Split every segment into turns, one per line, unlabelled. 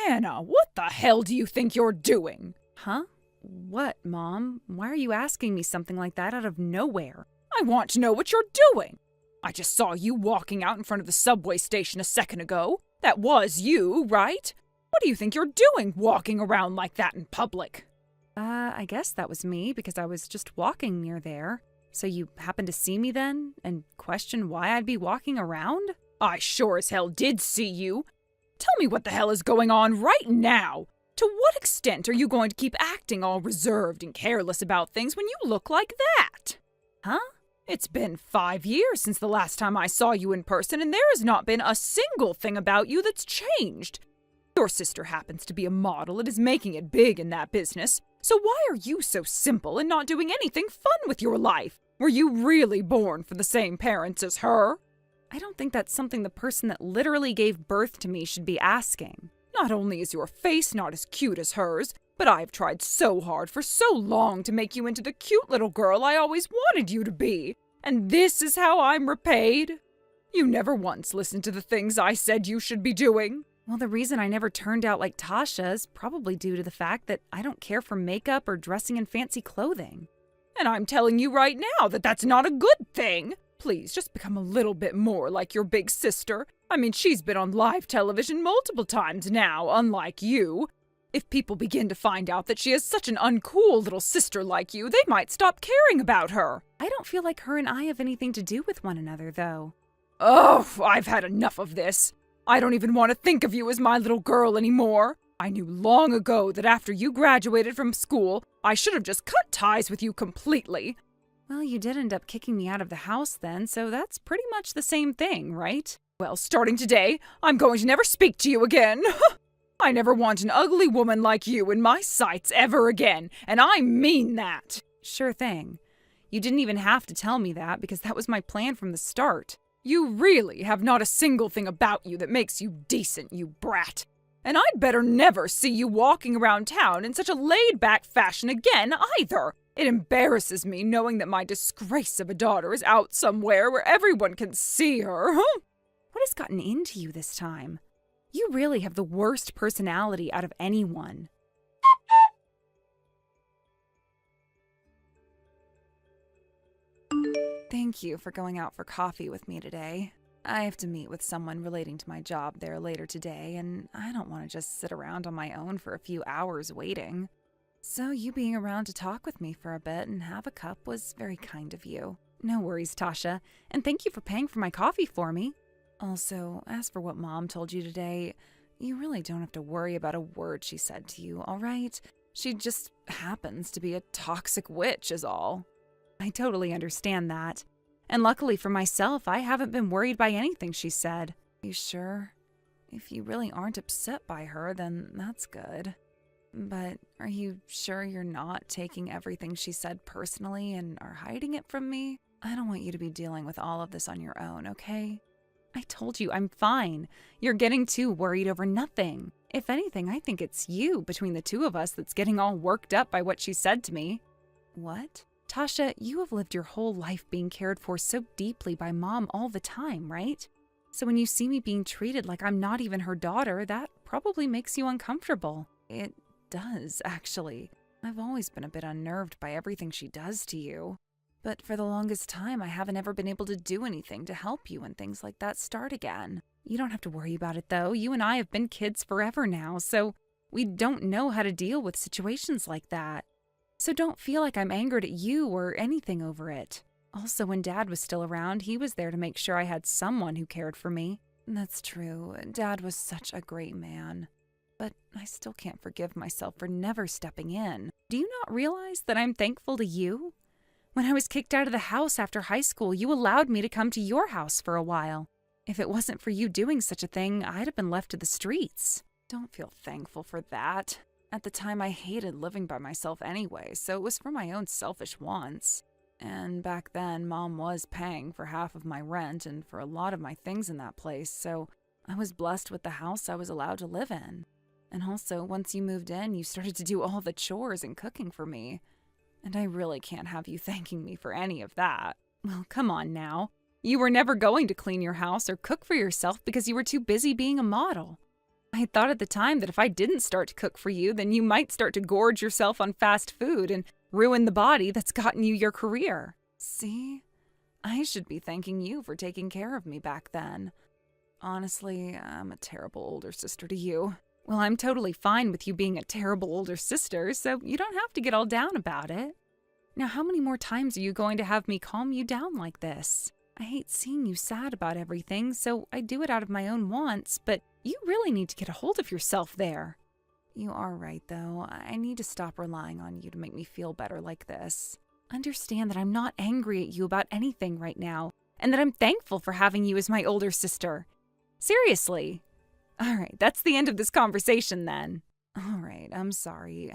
Hannah, what the hell do you think you're doing?
Huh? What, Mom? Why are you asking me something like that out of nowhere?
I want to know what you're doing. I just saw you walking out in front of the subway station a second ago. That was you, right? What do you think you're doing walking around like that in public?
I guess that was me because I was just walking near there. So you happened to see me then and question why I'd be walking around?
I sure as hell did see you. Tell me what the hell is going on right now. To what extent are you going to keep acting all reserved and careless about things when you look like that?
Huh?
It's been 5 years since the last time I saw you in person, and there has not been a single thing about you that's changed. Your sister happens to be a model and is making it big in that business, so why are you so simple and not doing anything fun with your life? Were you really born for the same parents as her?
I don't think that's something the person that literally gave birth to me should be asking.
Not only is your face not as cute as hers, but I've tried so hard for so long to make you into the cute little girl I always wanted you to be. And this is how I'm repaid? You never once listened to the things I said you should be doing.
Well, the reason I never turned out like Tasha is probably due to the fact that I don't care for makeup or dressing in fancy clothing.
And I'm telling you right now that that's not a good thing. Please, just become a little bit more like your big sister. I mean, she's been on live television multiple times now, unlike you. If people begin to find out that she has such an uncool little sister like you, they might stop caring about her.
I don't feel like her and I have anything to do with one another, though.
Oh, I've had enough of this. I don't even want to think of you as my little girl anymore. I knew long ago that after you graduated from school, I should have just cut ties with you completely.
Well, you did end up kicking me out of the house then, so that's pretty much the same thing, right?
Well, starting today, I'm going to never speak to you again. I never want an ugly woman like you in my sights ever again, and I mean that.
Sure thing. You didn't even have to tell me that because that was my plan from the start.
You really have not a single thing about you that makes you decent, you brat. And I'd better never see you walking around town in such a laid-back fashion again, either. It embarrasses me knowing that my disgrace of a daughter is out somewhere where everyone can see her.
What has gotten into you this time? You really have the worst personality out of anyone. Thank you for going out for coffee with me today. I have to meet with someone relating to my job there later today, and I don't want to just sit around on my own for a few hours waiting. So you being around to talk with me for a bit and have a cup was very kind of you. No worries, Tasha, and thank you for paying for my coffee for me. Also, as for what Mom told you today, you really don't have to worry about a word she said to you, all right? She just happens to be a toxic witch is all. I totally understand that. And luckily for myself, I haven't been worried by anything she said. You sure? If you really aren't upset by her, then that's good. But are you sure you're not taking everything she said personally and are hiding it from me? I don't want you to be dealing with all of this on your own, okay? I told you I'm fine. You're getting too worried over nothing. If anything, I think it's you between the two of us that's getting all worked up by what she said to me. What? Tasha, you have lived your whole life being cared for so deeply by Mom all the time, right? So when you see me being treated like I'm not even her daughter, that probably makes you uncomfortable. It does, actually. I've always been a bit unnerved by everything she does to you. But for the longest time, I haven't ever been able to do anything to help you when things like that start again. You don't have to worry about it, though. You and I have been kids forever now, so we don't know how to deal with situations like that. So don't feel like I'm angered at you or anything over it. Also, when Dad was still around, he was there to make sure I had someone who cared for me. That's true. Dad was such a great man. But I still can't forgive myself for never stepping in. Do you not realize that I'm thankful to you? When I was kicked out of the house after high school, you allowed me to come to your house for a while. If it wasn't for you doing such a thing, I'd have been left to the streets. Don't feel thankful for that. At the time, I hated living by myself anyway, so it was for my own selfish wants. And back then, Mom was paying for half of my rent and for a lot of my things in that place, so I was blessed with the house I was allowed to live in. And also, once you moved in, you started to do all the chores and cooking for me. And I really can't have you thanking me for any of that. Well, come on now. You were never going to clean your house or cook for yourself because you were too busy being a model. I thought at the time that if I didn't start to cook for you, then you might start to gorge yourself on fast food and ruin the body that's gotten you your career. See? I should be thanking you for taking care of me back then. Honestly, I'm a terrible older sister to you. Well, I'm totally fine with you being a terrible older sister, so you don't have to get all down about it. Now, how many more times are you going to have me calm you down like this? I hate seeing you sad about everything, so I do it out of my own wants, but you really need to get a hold of yourself there. You are right, though. I need to stop relying on you to make me feel better like this. Understand that I'm not angry at you about anything right now, and that I'm thankful for having you as my older sister. Seriously. All right, that's the end of this conversation then. All right, I'm sorry.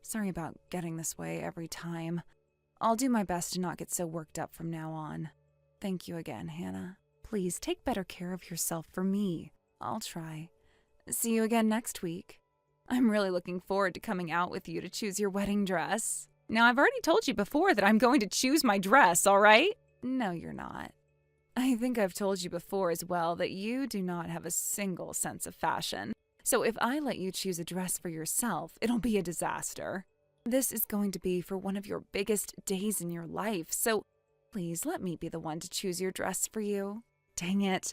Sorry about getting this way every time. I'll do my best to not get so worked up from now on. Thank you again, Hannah. Please take better care of yourself for me. I'll try. See you again next week. I'm really looking forward to coming out with you to choose your wedding dress. Now, I've already told you before that I'm going to choose my dress, all right? No, you're not. I think I've told you before as well that you do not have a single sense of fashion. So if I let you choose a dress for yourself, it'll be a disaster. This is going to be for one of your biggest days in your life, so please let me be the one to choose your dress for you. Dang it.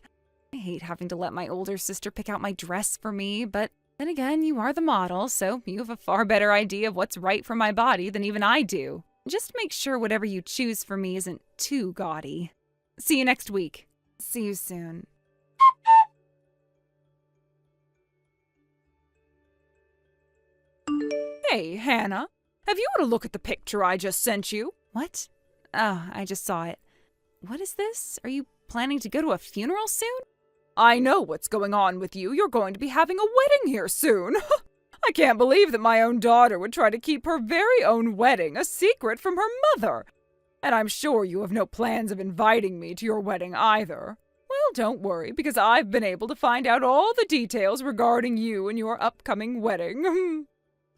I hate having to let my older sister pick out my dress for me, but then again, you are the model, so you have a far better idea of what's right for my body than even I do. Just make sure whatever you choose for me isn't too gaudy. See you next week. See you soon.
Hey, Hannah, have you had a look at the picture I just sent you?
What? Oh, I just saw it. What is this? Are you planning to go to a funeral soon?
I know what's going on with you. You're going to be having a wedding here soon. I can't believe that my own daughter would try to keep her very own wedding a secret from her mother. And I'm sure you have no plans of inviting me to your wedding either. Well, don't worry, because I've been able to find out all the details regarding you and your upcoming wedding.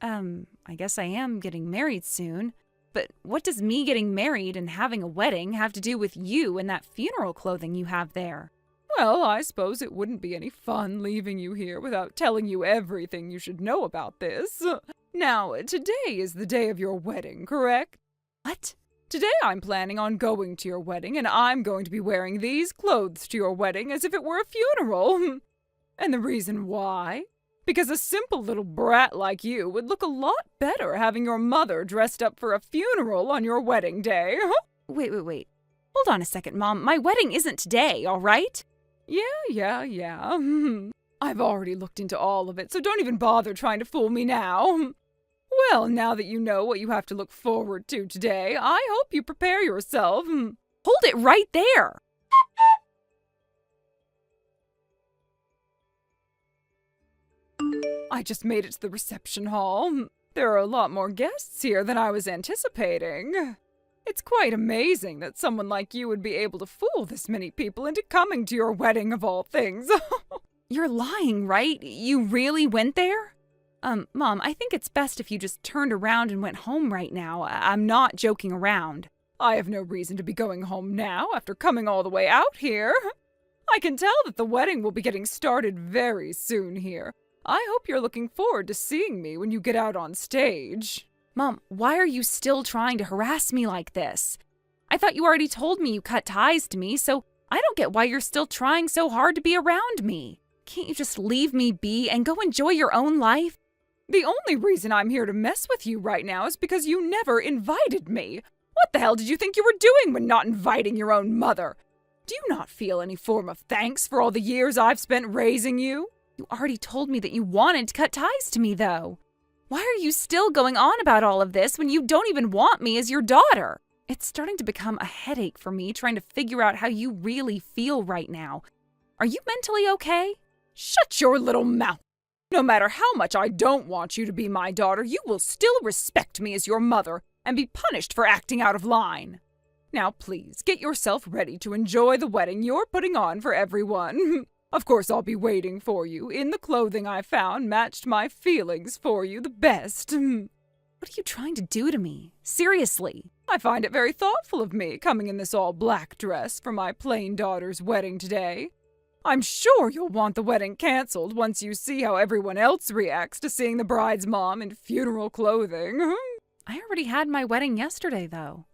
I guess I am getting married soon. But what does me getting married and having a wedding have to do with you and that funeral clothing you have there?
Well, I suppose it wouldn't be any fun leaving you here without telling you everything you should know about this. Now, today is the day of your wedding, correct?
What?
Today I'm planning on going to your wedding, and I'm going to be wearing these clothes to your wedding as if it were a funeral. And the reason why? Because a simple little brat like you would look a lot better having your mother dressed up for a funeral on your wedding day.
Wait. Hold on a second, Mom. My wedding isn't today, all right?
Yeah. I've already looked into all of it, so don't even bother trying to fool me now. Well, now that you know what you have to look forward to today, I hope you prepare yourself.
Hold it right there!
I just made it to the reception hall. There are a lot more guests here than I was anticipating. It's quite amazing that someone like you would be able to fool this many people into coming to your wedding of all things.
You're lying, right? You really went there? Mom, I think it's best if you just turned around and went home right now. I'm not joking around.
I have no reason to be going home now after coming all the way out here. I can tell that the wedding will be getting started very soon here. I hope you're looking forward to seeing me when you get out on stage.
Mom, why are you still trying to harass me like this? I thought you already told me you cut ties to me, so I don't get why you're still trying so hard to be around me. Can't you just leave me be and go enjoy your own life?
The only reason I'm here to mess with you right now is because you never invited me. What the hell did you think you were doing when not inviting your own mother? Do you not feel any form of thanks for all the years I've spent raising you?
You already told me that you wanted to cut ties to me, though. Why are you still going on about all of this when you don't even want me as your daughter? It's starting to become a headache for me trying to figure out how you really feel right now. Are you mentally okay?
Shut your little mouth. No matter how much I don't want you to be my daughter, you will still respect me as your mother and be punished for acting out of line. Now please, get yourself ready to enjoy the wedding you're putting on for everyone. Of course I'll be waiting for you. In the clothing I found matched my feelings for you the best.
What are you trying to do to me? Seriously.
I find it very thoughtful of me coming in this all-black dress for my plain daughter's wedding today. I'm sure you'll want the wedding canceled once you see how everyone else reacts to seeing the bride's mom in funeral clothing.
I already had my wedding yesterday, though.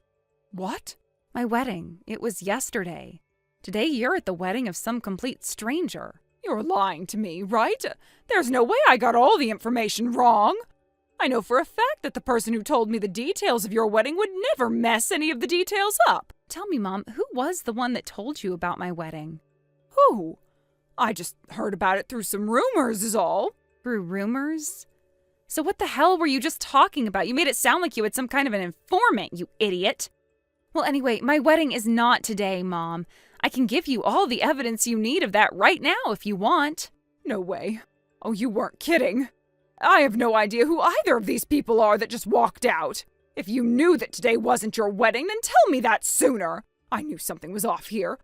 What?
My wedding. It was yesterday. Today you're at the wedding of some complete stranger.
You're lying to me, right? There's no way I got all the information wrong. I know for a fact that the person who told me the details of your wedding would never mess any of the details up.
Tell me, Mom, who was the one that told you about my wedding?
Who? I just heard about it through some rumors is all.
Through rumors? So what the hell were you just talking about? You made it sound like you had some kind of an informant, you idiot. Well, anyway, my wedding is not today, Mom. I can give you all the evidence you need of that right now if you want.
No way. Oh, you weren't kidding. I have no idea who either of these people are that just walked out. If you knew that today wasn't your wedding, then tell me that sooner. I knew something was off here.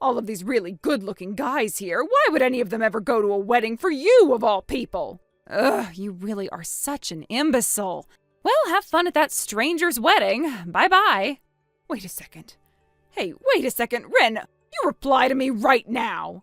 All of these really good-looking guys here, why would any of them ever go to a wedding for you, of all people?
Ugh, you really are such an imbecile. Well, have fun at that stranger's wedding. Bye-bye.
Wait a second. Hey, wait a second. Ren, you reply to me right now.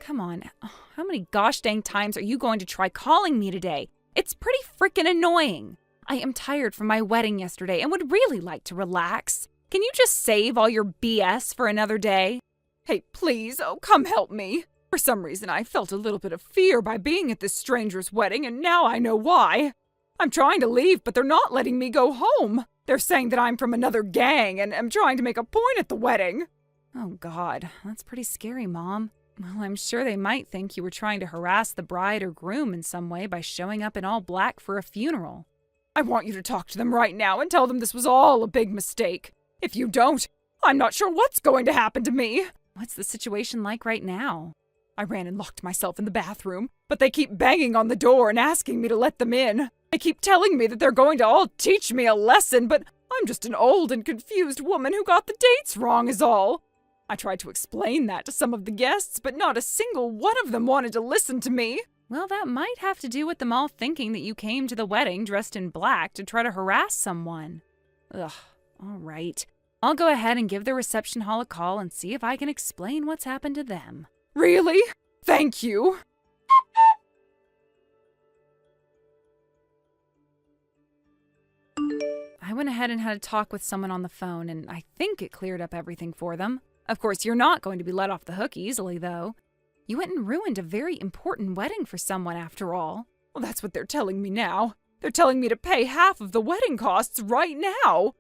Come on, how many gosh dang times are you going to try calling me today? It's pretty freaking annoying. I am tired from my wedding yesterday and would really like to relax. Can you just save all your BS for another day?
Hey, please, oh, come help me. For some reason, I felt a little bit of fear by being at this stranger's wedding, and now I know why. I'm trying to leave, but they're not letting me go home. They're saying that I'm from another gang and am trying to make a point at the wedding.
Oh, God, that's pretty scary, Mom. Well, I'm sure they might think you were trying to harass the bride or groom in some way by showing up in all black for a funeral.
I want you to talk to them right now and tell them this was all a big mistake. If you don't, I'm not sure what's going to happen to me.
What's the situation like right now?
I ran and locked myself in the bathroom, but they keep banging on the door and asking me to let them in. They keep telling me that they're going to all teach me a lesson, but I'm just an old and confused woman who got the dates wrong is all. I tried to explain that to some of the guests, but not a single one of them wanted to listen to me.
Well, that might have to do with them all thinking that you came to the wedding dressed in black to try to harass someone. Ugh, all right. I'll go ahead and give the reception hall a call and see if I can explain what's happened to them.
Really? Thank you.
I went ahead and had a talk with someone on the phone, and I think it cleared up everything for them. Of course, you're not going to be let off the hook easily, though. You went and ruined a very important wedding for someone, after all.
Well, that's what they're telling me now. They're telling me to pay half of the wedding costs right now.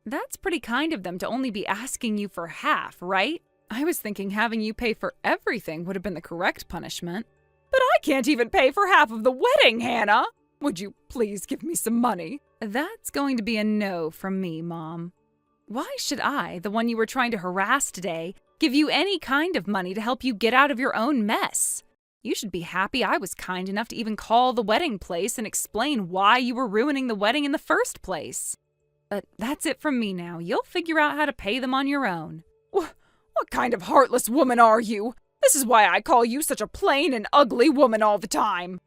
That's pretty kind of them to only be asking you for half, right? I was thinking having you pay for everything would have been the correct punishment.
But I can't even pay for half of the wedding, Hannah. Would you please give me some money?
That's going to be a no from me, Mom. Why should I, the one you were trying to harass today, give you any kind of money to help you get out of your own mess? You should be happy I was kind enough to even call the wedding place and explain why you were ruining the wedding in the first place. But that's it from me now. You'll figure out how to pay them on your own.
What kind of heartless woman are you? This is why I call you such a plain and ugly woman all the time.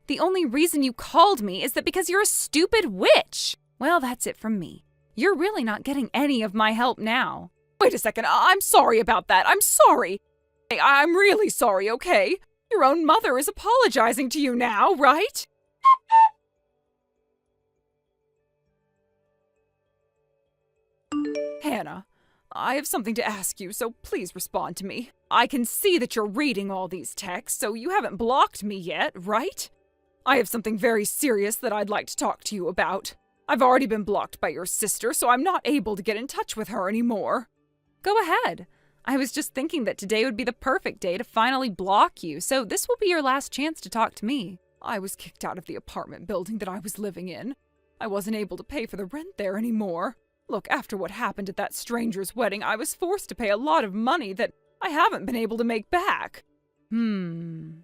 The only reason you called me is that because you're a stupid witch. Well, that's it from me. You're really not getting any of my help now.
Wait a second, I'm sorry about that. I'm sorry. I'm really sorry, okay? Your own mother is apologizing to you now, right? Hannah, I have something to ask you, so please respond to me. I can see that you're reading all these texts, so you haven't blocked me yet, right? I have something very serious that I'd like to talk to you about. I've already been blocked by your sister, so I'm not able to get in touch with her anymore.
Go ahead. I was just thinking that today would be the perfect day to finally block you, so this will be your last chance to talk to me.
I was kicked out of the apartment building that I was living in. I wasn't able to pay for the rent there anymore. Look, after what happened at that stranger's wedding, I was forced to pay a lot of money that I haven't been able to make back.
And?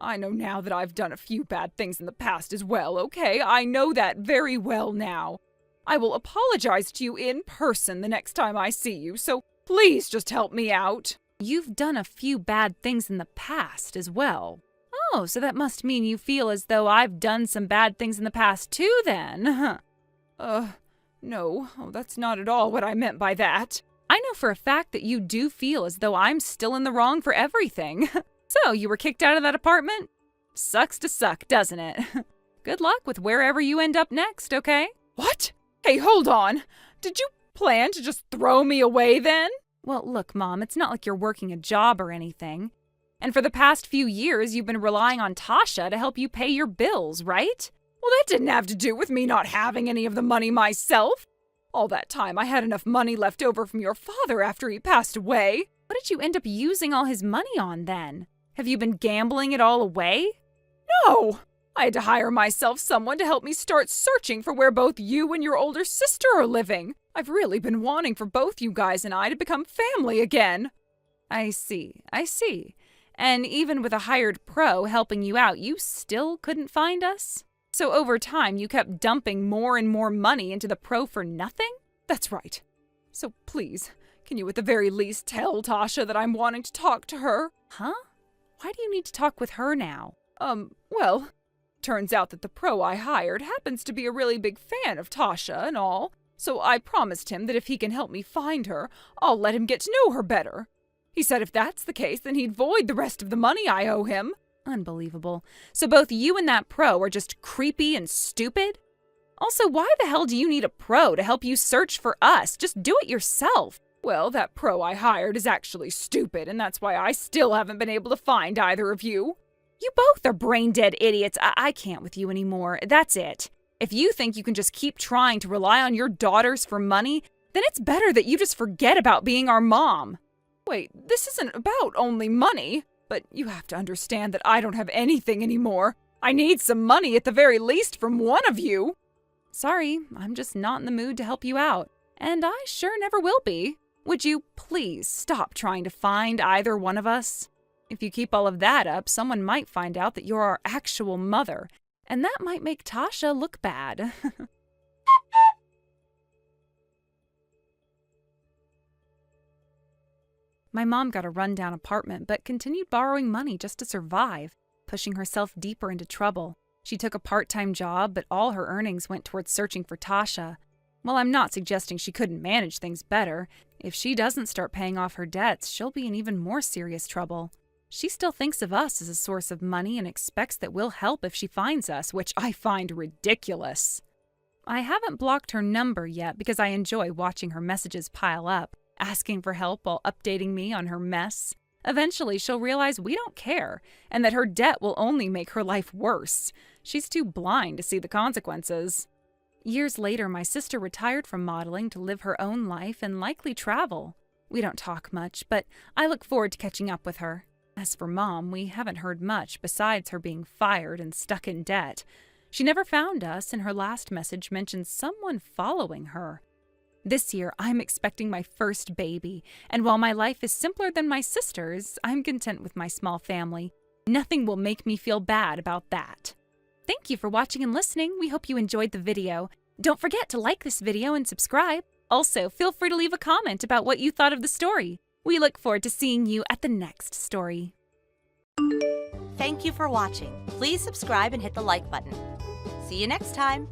I know now that I've done a few bad things in the past as well, okay? I know that very well now. I will apologize to you in person the next time I see you, so please just help me out.
You've done a few bad things in the past as well. Oh, so that must mean you feel as though I've done some bad things in the past too, then, huh?
No, that's not at all what I meant by that. I know for a fact that you do feel as though I'm still in the wrong for everything. So, you were kicked out of that apartment? Sucks to suck, doesn't it? Good luck with wherever you end up next, okay? What? Hey, hold on. Did you plan to just throw me away then? Well, look, Mom, it's not like you're working a job or anything. And for the past few years, you've been relying on Tasha to help you pay your bills, right? Well, that didn't have to do with me not having any of the money myself. All that time, I had enough money left over from your father after he passed away. What did you end up using all his money on then? Have you been gambling it all away? No! I had to hire myself someone to help me start searching for where both you and your older sister are living. I've really been wanting for both you guys and I to become family again. I see. And even with a hired pro helping you out, you still couldn't find us? So over time, you kept dumping more and more money into the pro for nothing? That's right. So please, can you at the very least tell Tasha that I'm wanting to talk to her? Huh? Why do you need to talk with her now? Well, turns out that the pro I hired happens to be a really big fan of Tasha and all, so I promised him that if he can help me find her, I'll let him get to know her better. He said if that's the case, then he'd void the rest of the money I owe him. Unbelievable. So both you and that pro are just creepy and stupid? Also, why the hell do you need a pro to help you search for us? Just do it yourself. Well, that pro I hired is actually stupid, and that's why I still haven't been able to find either of you. You both are brain-dead idiots. I can't with you anymore. That's it. If you think you can just keep trying to rely on your daughters for money, then it's better that you just forget about being our mom. Wait, this isn't about only money, but you have to understand that I don't have anything anymore. I need some money at the very least from one of you. Sorry, I'm just not in the mood to help you out, and I sure never will be. Would you please stop trying to find either one of us? If you keep all of that up, someone might find out that you're our actual mother, and that might make Tasha look bad. My mom got a rundown apartment, but continued borrowing money just to survive, pushing herself deeper into trouble. She took a part-time job, but all her earnings went towards searching for Tasha. While I'm not suggesting she couldn't manage things better, if she doesn't start paying off her debts, she'll be in even more serious trouble. She still thinks of us as a source of money and expects that we'll help if she finds us, which I find ridiculous. I haven't blocked her number yet because I enjoy watching her messages pile up, asking for help while updating me on her mess. Eventually, she'll realize we don't care, and that her debt will only make her life worse. She's too blind to see the consequences. Years later, my sister retired from modeling to live her own life and likely travel. We don't talk much, but I look forward to catching up with her. As for Mom, we haven't heard much besides her being fired and stuck in debt. She never found us, and her last message mentioned someone following her. This year, I'm expecting my first baby, and while my life is simpler than my sister's, I'm content with my small family. Nothing will make me feel bad about that. Thank you for watching and listening. We hope you enjoyed the video. Don't forget to like this video and subscribe. Also, feel free to leave a comment about what you thought of the story. We look forward to seeing you at the next story.
Thank you for watching. Please subscribe and hit the like button. See you next time.